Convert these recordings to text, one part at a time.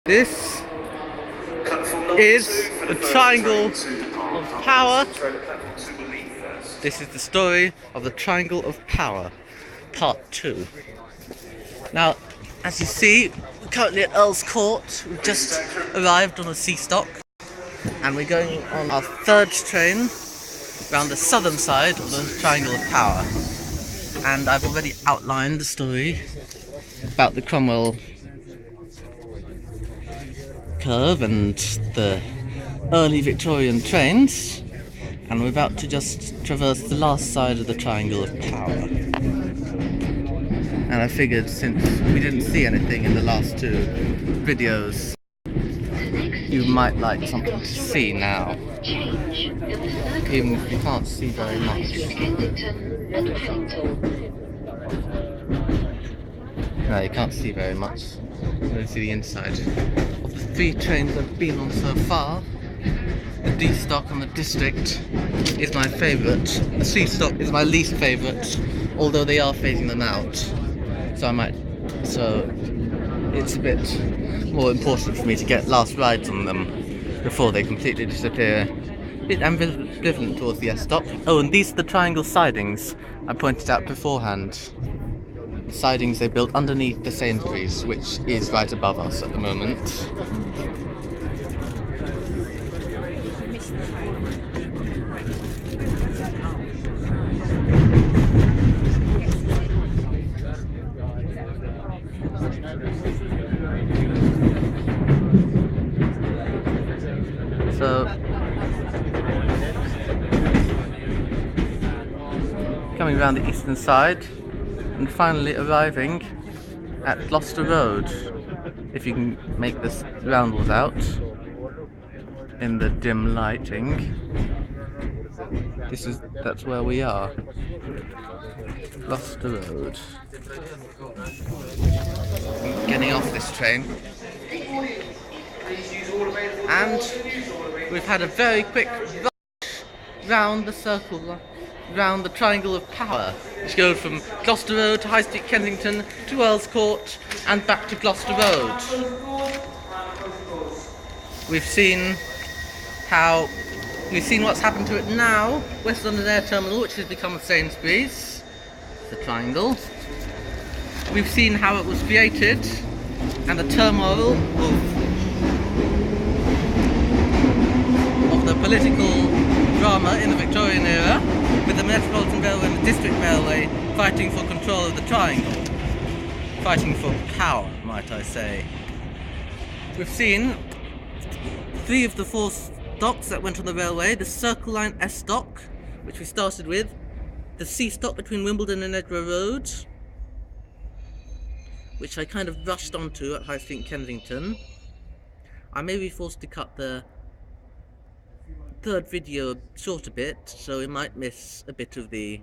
This is the Triangle of Power. This is the story of the Triangle of Power, Part 2. Now, as you see, we're currently at Earl's Court. We've just arrived on a sea stock, and we're going on our third train around the southern side of the Triangle of Power. And I've already outlined the story about the Cromwell curve and the early Victorian trains, and we're about to just traverse the last side of the Triangle of Power. And I figured, since we didn't see anything in the last two videos, you might like something to see now, even if you can't see very much. No, you can't see very much. You don't see the inside. Of the three trains I've been on so far, the D stock and the District is my favourite. The C stock is my least favourite, although they are phasing them out. So it's a bit more important for me to get last rides on them before they completely disappear. A bit ambivalent towards the S stop. Oh, and these are the triangle sidings I pointed out beforehand. The sidings they built underneath the Sainsbury's, which is right above us at the moment. So, coming around the eastern side and finally arriving at Gloucester Road, if you can make this roundels out in the dim lighting. That's where we are. Gloucester Road. I'm getting off this train, and we've had a very quick rush round the circle, round the Triangle of Power, which goes from Gloucester Road to High Street Kensington to Earl's Court and back to Gloucester Road. We've seen what's happened to it now. West London Air Terminal, which has become a Sainsbury's, the Triangle. We've seen how it was created and the turmoil of the political drama in the Victorian era, with the Metropolitan Railway and the District Railway fighting for control of the Triangle. Fighting for power, might I say. We've seen 3 of the 4 stocks that went on the railway: the Circle Line S stock, which we started with, the C stock between Wimbledon and Edgware Road, which I kind of rushed onto at High Street Kensington. I may be forced to cut the third video short a bit, so we might miss a bit of the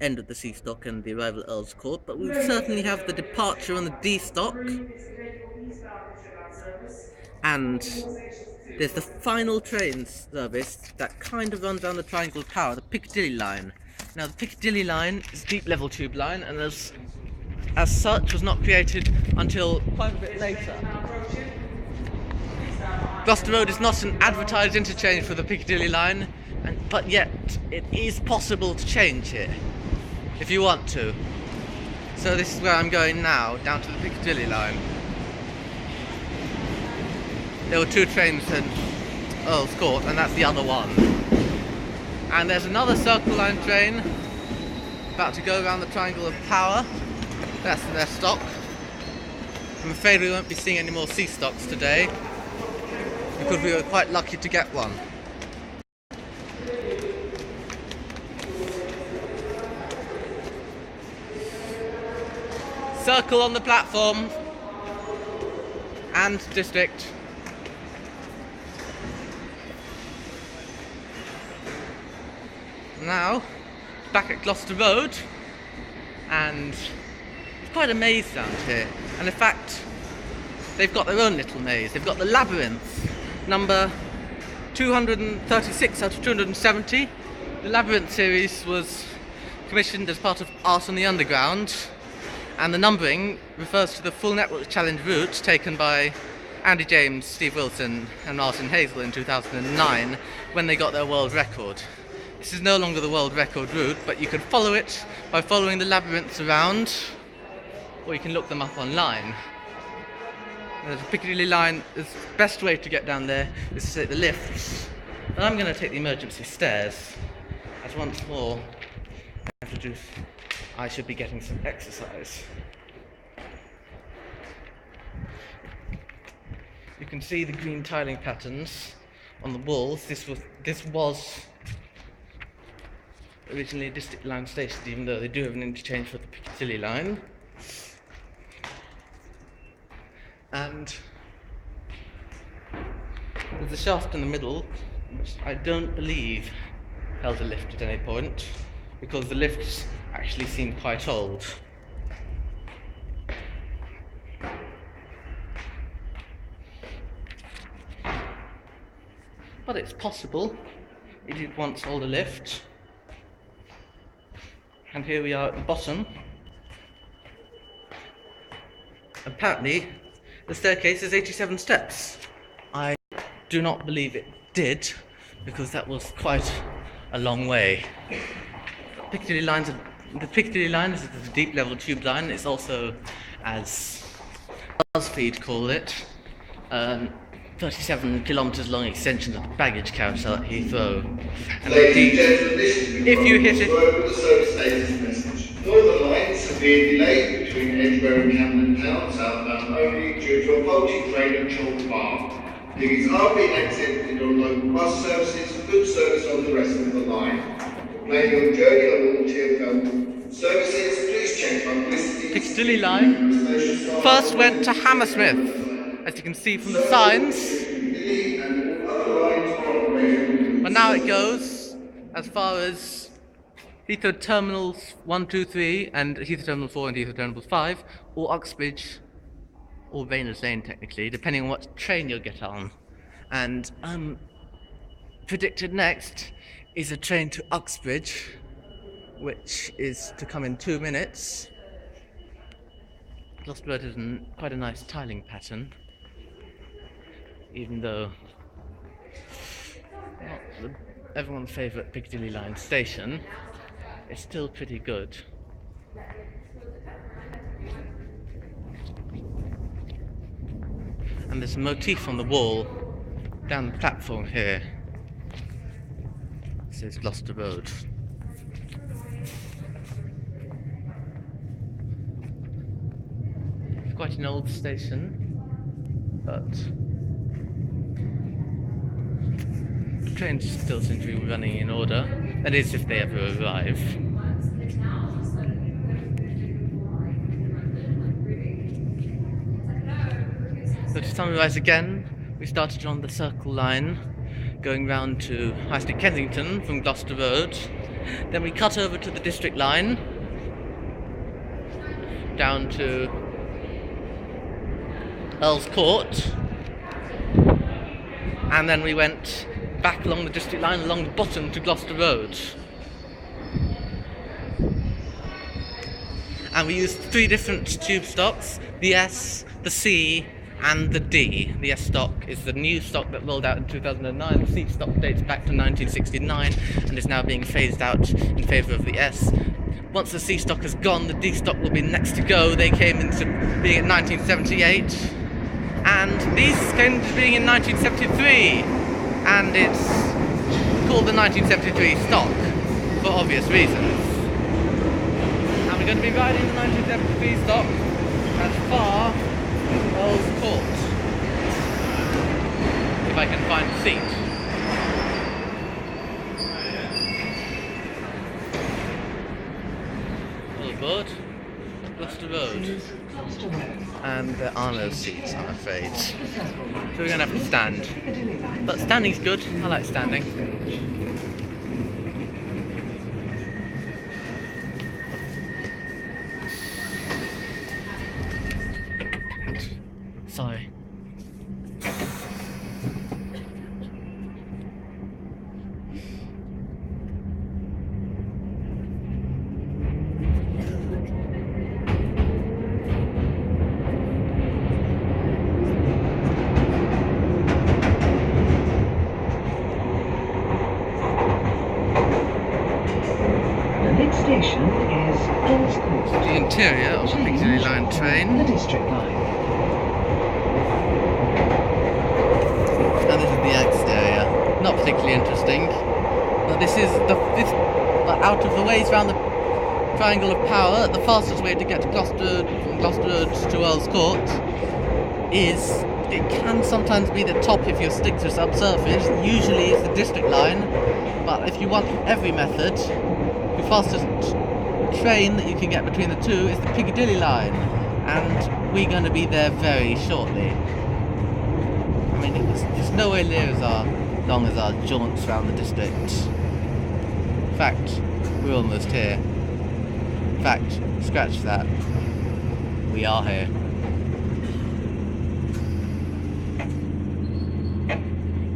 end of the C stock and the arrival at Earl's Court, but we certainly have the departure on the D stock, and there's the final train service that kind of runs down the Triangle of Power, the Piccadilly Line. Now, the Piccadilly Line is a deep level tube line, and as such was not created until quite a bit later. Gloucester Road is not an advertised interchange for the Piccadilly Line, but yet it is possible to change it if you want to. So this is where I'm going now, down to the Piccadilly Line. There were 2 trains in Earl's Court, and that's the other one. And there's another Circle Line train about to go around the Triangle of Power. That's their stock. I'm afraid we won't be seeing any more C stocks today, because we were quite lucky to get one. Circle on the platform and District. Now, back at Gloucester Road, and it's quite a maze around here. And in fact, they've got their own little maze. They've got the Labyrinth, number 236 out of 270. The Labyrinth series was commissioned as part of Art on the Underground, and the numbering refers to the full network challenge route taken by Andy James, Steve Wilson and Martin Hazel in 2009 when they got their world record. This is no longer the world record route, but you can follow it by following the labyrinths around, or you can look them up online. The Piccadilly Line, the best way to get down there is to take the lifts, and I'm going to take the emergency stairs, as once more I should be getting some exercise. You can see the green tiling patterns on the walls. This was originally a District Line station, even though they do have an interchange for the Piccadilly Line. And there's a shaft in the middle, which I don't believe held a lift at any point, because the lifts actually seem quite old. But it's possible it did once hold a lift. And here we are at the bottom. Apparently, the staircase is 87 steps. I do not believe it did, because that was quite a long way. The Piccadilly Line is a deep level tube line. It's also, as BuzzFeed called it, 37 kilometres long extension of the baggage carousel at Heathrow. And indeed, if you hit it... Northern Line severe delay between Edgware and Camden Town, southbound only, due to a faulty train at Chalk Bar. Tickets are being accepted on local bus services, good service on the rest of the line. Planning your journey on all TfL services, please check publicity. Piccadilly Line first went to Hammersmith, as you can see from the signs, but now it goes as far as Heathrow Terminals 1, 2, 3 and Heathrow Terminal 4 and Heathrow Terminal 5, or Uxbridge, or Rayners Lane technically, depending on what train you'll get on. And predicted next is a train to Uxbridge, which is to come in 2 minutes. Gloucester Road is quite a nice tiling pattern, even though not everyone's favourite Piccadilly Line station, it's still pretty good. And there's a motif on the wall down the platform here. This is Gloucester Road. It's quite an old station, but the trains still seem to be running in order. That is, if they ever arrive. So to summarise again, we started on the Circle Line, going round to High Street Kensington from Gloucester Road. Then we cut over to the District Line, down to Earl's Court, and then we went back along the District Line along the bottom to Gloucester Road. And we used 3 different tube stocks, the S, the C and the D. The S stock is the new stock that rolled out in 2009. The C stock dates back to 1969 and is now being phased out in favour of the S. Once the C stock has gone, the D stock will be next to go. They came into being in 1978, and these came into being in 1973, and it's called the 1973 stock for obvious reasons. And we're going to be riding the 1973 stock as far as Earl's Court, if I can find a seat. All aboard Gloucester Road. And there are no seats, I'm afraid. So we're going to have to stand. But standing's good, I like standing. Sorry. interior of the Piccadilly Line train. The District Line. And this is the exterior. Not particularly interesting. But this is out of the ways around the Triangle of Power. The fastest way to get to Gloucester from Gloucester Road to Earl's Court is, it can sometimes be the top if you stick to subsurface. Usually it's the District Line, but if you want every method, the fastest train that you can get between the two is the Piccadilly Line, and we're going to be there very shortly. I mean, it's nowhere near as long as our jaunts around the district. In fact, we're almost here. In fact, scratch that. We are here.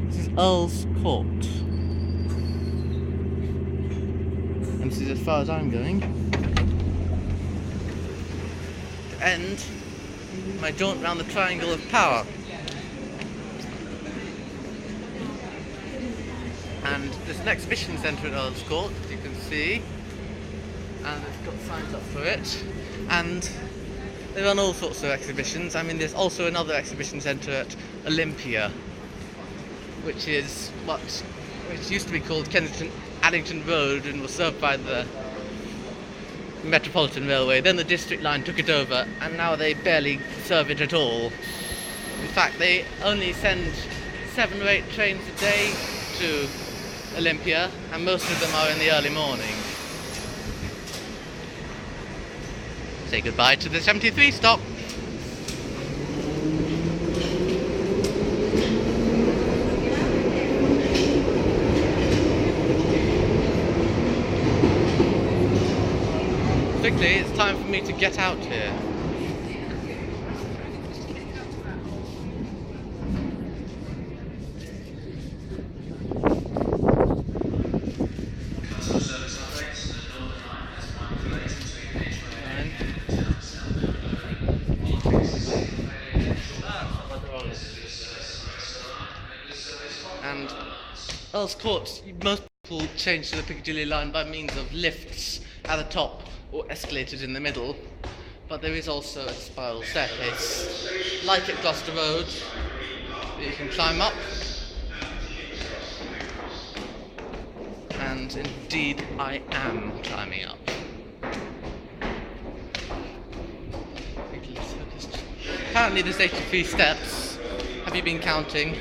This is Earl's Court. And this is as far as I'm going. To end my jaunt around the Triangle of Power. And there's an exhibition centre at Earl's Court, as you can see. And it's got signs up for it. And they run all sorts of exhibitions. I mean, there's also another exhibition centre at Olympia, which used to be called Addington Road and was served by the Metropolitan Railway. Then the District Line took it over, and now they barely serve it at all. In fact, they only send 7 or 8 trains a day to Olympia, and most of them are in the early morning. Say goodbye to the 73 stop. Quickly, it's time for me to get out here. And Earl's Court, most people change to the Piccadilly Line by means of lifts at the top or escalators in the middle, but there is also a spiral staircase, like at Gloucester Road, that you can climb up. And indeed, I am climbing up. Apparently there's 83 steps. Have you been counting?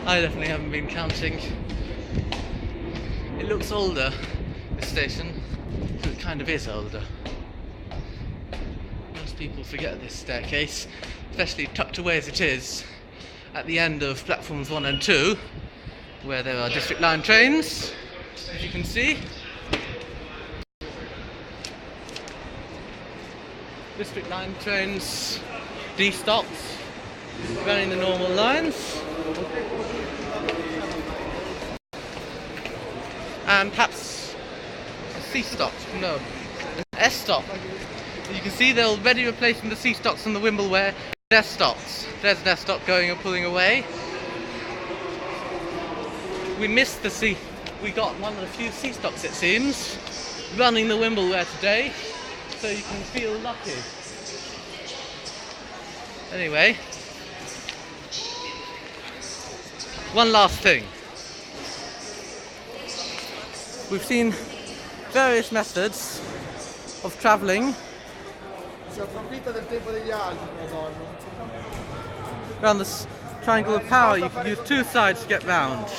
I definitely haven't been counting. It looks older, this station, so it kind of is older. Most people forget this staircase, especially tucked away as it is at the end of platforms 1 and 2, where there are District Line trains, as you can see. District Line trains, D stops, running the normal lines. And perhaps a C stop, no, an S stop. You can see they're already replacing the C stops from the Wimbleware with S stops. There's an S stop going and pulling away. We missed the C. We got one of the few C stops, it seems, running the Wimbleware today, so you can feel lucky. Anyway, one last thing. We've seen various methods of travelling around this Triangle of Power. You can use 2 sides to get round.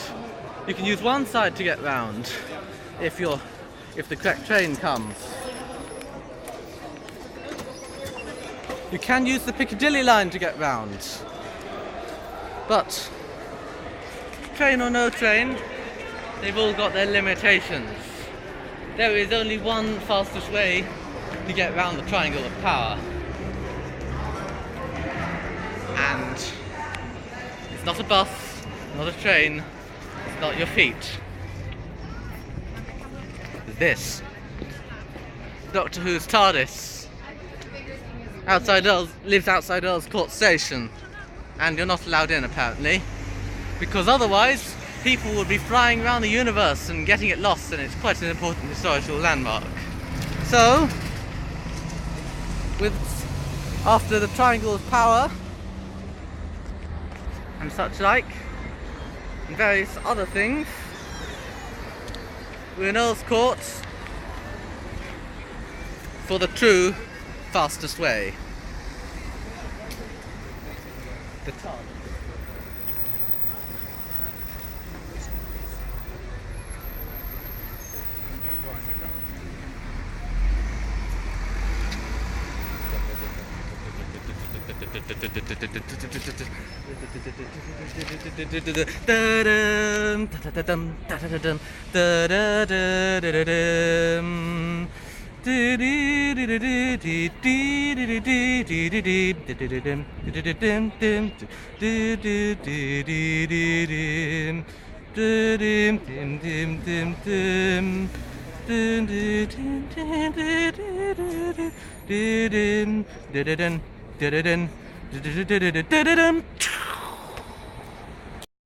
You can use 1 side to get round if the correct train comes. You can use the Piccadilly Line to get round. But train or no train, they've all got their limitations. There is only one fastest way to get round the Triangle of Power. And it's not a bus, not a train, it's not your feet. It's this. Doctor Who's TARDIS. Lives outside Earl's Court Station. And you're not allowed in, apparently. because otherwise people would be flying around the universe and getting it lost, and it's quite an important historical landmark. So, after the Triangle of Power and such like, and various other things, we're in Earl's Court for the true fastest way. The